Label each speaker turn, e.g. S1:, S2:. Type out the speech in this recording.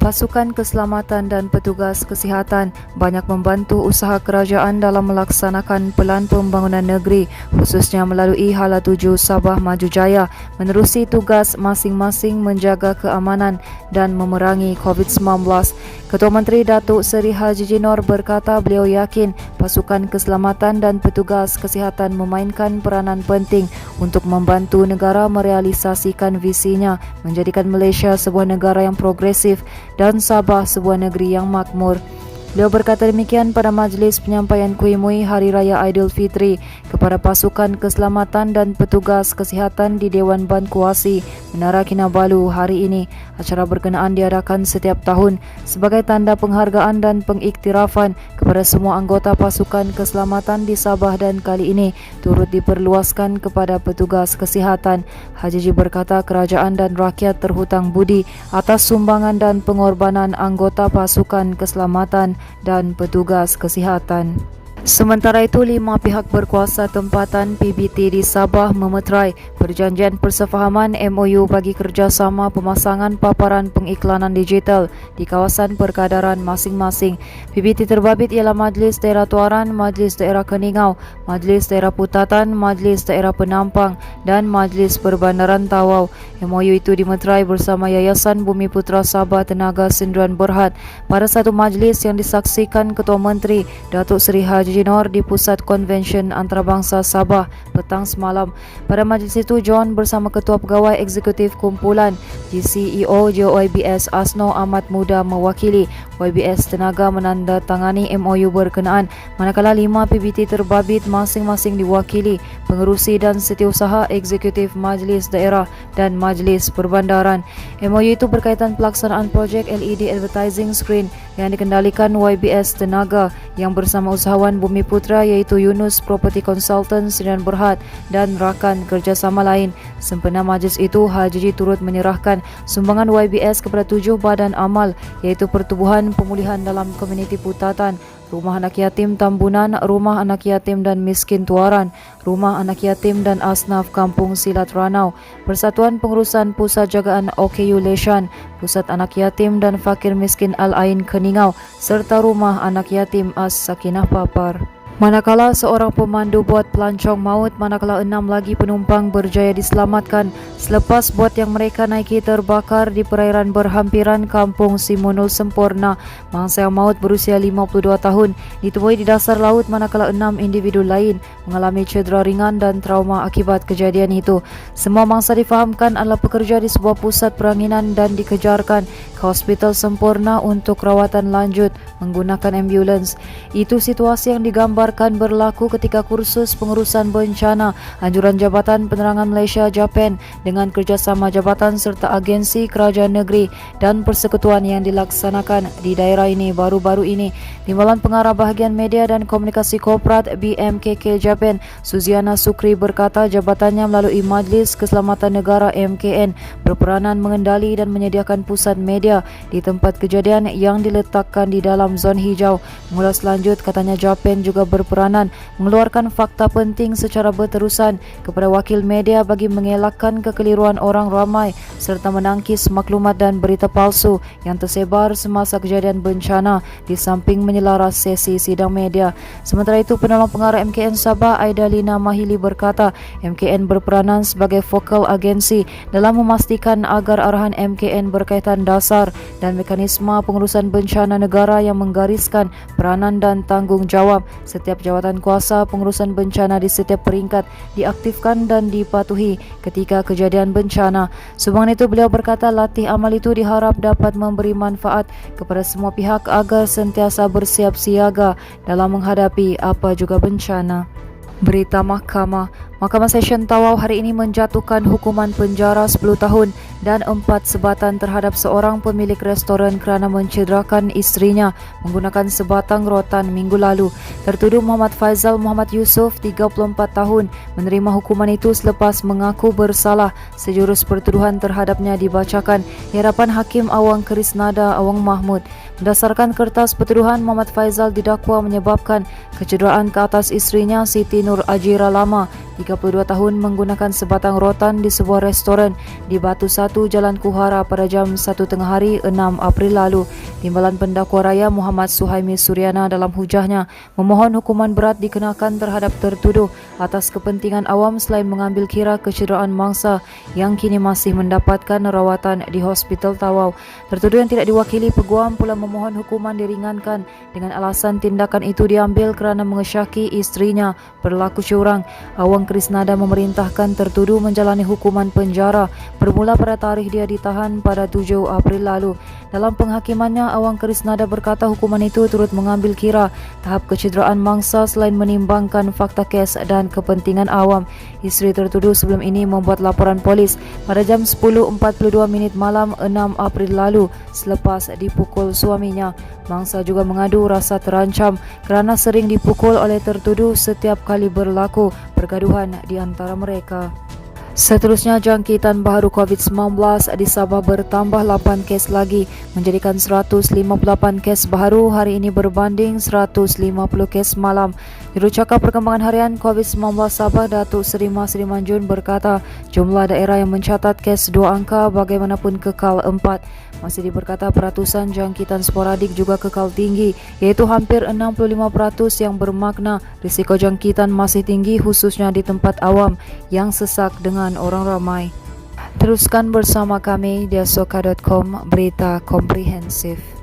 S1: Pasukan keselamatan dan petugas kesihatan banyak membantu usaha kerajaan dalam melaksanakan pelan pembangunan negeri, khususnya melalui Hala 7 Sabah Maju Jaya, menerusi tugas masing-masing menjaga keamanan dan memerangi COVID-19. Ketua Menteri Datuk Seri Haji Jinor berkata beliau yakin pasukan keselamatan dan petugas kesihatan memainkan peranan penting untuk membantu negara merealisasikan visinya menjadikan Malaysia sebuah negara yang progresif dan Sabah sebuah negeri yang makmur. Beliau berkata demikian pada majlis penyampaian Kuih Muih Hari Raya Aidilfitri kepada pasukan keselamatan dan petugas kesihatan di Dewan Ban Kuasi Menara Kinabalu hari ini. Acara berkenaan diadakan setiap tahun sebagai tanda penghargaan dan pengiktirafan kepada semua anggota pasukan keselamatan di Sabah dan kali ini turut diperluaskan kepada petugas kesihatan. Haji Ji berkata kerajaan dan rakyat terhutang budi atas sumbangan dan pengorbanan anggota pasukan keselamatan dan petugas kesihatan. Sementara itu, 5 pihak berkuasa tempatan PBT di Sabah memeterai perjanjian persefahaman MOU bagi kerjasama pemasangan paparan pengiklanan digital di kawasan perkadaran masing-masing. PBT terbabit ialah Majlis Daerah Tuaran, Majlis Daerah Keningau, Majlis Daerah Putatan, Majlis Daerah Penampang dan Majlis Perbandaran Tawau. MOU itu dimeterai bersama Yayasan Bumi Putra Sabah Tenaga Sinduan Berhad pada satu majlis yang disaksikan Ketua Menteri Datuk Seri Haji Jinor di Pusat Konvensyen Antarabangsa Sabah petang semalam. Pada majlis itu, John bersama Ketua Pegawai Eksekutif Kumpulan GCEO JOYBS Asno Ahmad Muda mewakili. YBS Tenaga menandatangani MOU berkenaan, manakala 5 PBT terbabit masing-masing diwakili pengerusi dan setiausaha eksekutif Majlis Daerah dan Majlis Perbandaran. MOU itu berkaitan pelaksanaan projek LED advertising screen yang dikendalikan YBS Tenaga yang bersama usahawan Bumi Putra iaitu Yunus Property Consultant Sinduan Berhad dan rakan kerjasama lain. Sempena majlis itu, Haji Ji turut menyerahkan sumbangan YBS kepada 7 badan amal iaitu Pertubuhan Pemulihan dalam Komuniti Putatan, Rumah Anak Yatim Tambunan, Rumah Anak Yatim dan Miskin Tuaran, Rumah Anak Yatim dan Asnaf Kampung Silat Ranau, Persatuan Pengurusan Pusat Jagaan OKU Leshan, Pusat Anak Yatim dan Fakir Miskin Al-Ain Keningau, serta Rumah Anak Yatim As Sakinah Papar. Manakala seorang pemandu bot pelancong maut manakala 6 lagi penumpang berjaya diselamatkan selepas bot yang mereka naiki terbakar di perairan berhampiran Kampung Simunul Sempurna. Mangsa yang maut berusia 52 tahun ditemui di dasar laut manakala 6 individu lain mengalami cedera ringan dan trauma akibat kejadian itu. Semua mangsa difahamkan adalah pekerja di sebuah pusat peranginan dan dikejarkan ke Hospital Sempurna untuk rawatan lanjut menggunakan ambulans. Itu situasi yang digambar berlaku ketika kursus pengurusan bencana anjuran Jabatan Penerangan Malaysia JAPEN dengan kerjasama jabatan serta agensi kerajaan negeri dan persekutuan yang dilaksanakan di daerah ini baru-baru ini. Timbalan Pengarah Bahagian Media dan Komunikasi Korporat BMKK JAPEN, Suziana Sukri berkata jabatannya melalui Majlis Keselamatan Negara MKN berperanan mengendali dan menyediakan pusat media di tempat kejadian yang diletakkan di dalam zon hijau. Mengulas lanjut, katanya JAPEN juga berperanan mengeluarkan fakta penting secara berterusan kepada wakil media bagi mengelakkan kekeliruan orang ramai serta menangkis maklumat dan berita palsu yang tersebar semasa kejadian bencana di samping menyelaras sesi sidang media. Sementara itu, Penolong Pengarah MKN Sabah Aidalina Mahili berkata MKN berperanan sebagai vokal agensi dalam memastikan agar arahan MKN berkaitan dasar dan mekanisme pengurusan bencana negara yang menggariskan peranan dan tanggungjawab setiap jawatan kuasa pengurusan bencana di setiap peringkat diaktifkan dan dipatuhi ketika kejadian bencana. Sumbangan itu, beliau berkata latih amal itu diharap dapat memberi manfaat kepada semua pihak agar sentiasa bersiap siaga dalam menghadapi apa juga bencana. Berita Mahkamah Session Tawau hari ini menjatuhkan hukuman penjara 10 tahun dan 4 sebatan terhadap seorang pemilik restoran kerana mencederakan isterinya menggunakan sebatang rotan minggu lalu. Tertuduh Muhammad Faizal Muhammad Yusof, 34 tahun, menerima hukuman itu selepas mengaku bersalah. Sejurus pertuduhan terhadapnya dibacakan di hadapan Hakim Awang Krisnada Awang Mahmud. Berdasarkan kertas pertuduhan, Muhammad Faizal didakwa menyebabkan kecederaan ke atas isterinya Siti Nur Ajira Lama 32 tahun, menggunakan sebatang rotan di sebuah restoran di Batu 1, Jalan Kuhara pada jam 1 tengah hari 6 April lalu. Timbalan pendakwa raya Muhammad Suhaimi Suryana dalam hujahnya memohon hukuman berat dikenakan terhadap tertuduh atas kepentingan awam selain mengambil kira kecederaan mangsa yang kini masih mendapatkan rawatan di Hospital Tawau. Tertuduh yang tidak diwakili peguam pula memohon hukuman diringankan dengan alasan tindakan itu diambil kerana mengesyaki isterinya berlaku curang. Awang Krisnada memerintahkan tertuduh menjalani hukuman penjara bermula pada tarikh dia ditahan pada 7 April lalu. Dalam penghakimannya, Awang Krisnada berkata hukuman itu turut mengambil kira tahap kecederaan mangsa selain menimbangkan fakta kes dan kepentingan awam. Isteri tertuduh sebelum ini membuat laporan polis pada jam 10.42 malam 6 April lalu selepas dipukul suaminya. Mangsa juga mengadu rasa terancam kerana sering dipukul oleh tertuduh setiap kali berlaku pergaduhan di antara mereka. Seterusnya, jangkitan baharu COVID-19 di Sabah bertambah 8 kes lagi, menjadikan 158 kes baharu hari ini berbanding 150 kes malam. Jurucakap Perkembangan Harian COVID-19 Sabah, Datuk Seri Mas Rimanjun berkata, jumlah daerah yang mencatat kes 2 angka bagaimanapun kekal 4. Masih diberkata peratusan jangkitan sporadik juga kekal tinggi, iaitu hampir 65% yang bermakna risiko jangkitan masih tinggi khususnya di tempat awam yang sesak dengan orang ramai. Teruskan bersama kami di asoka.com, berita komprehensif.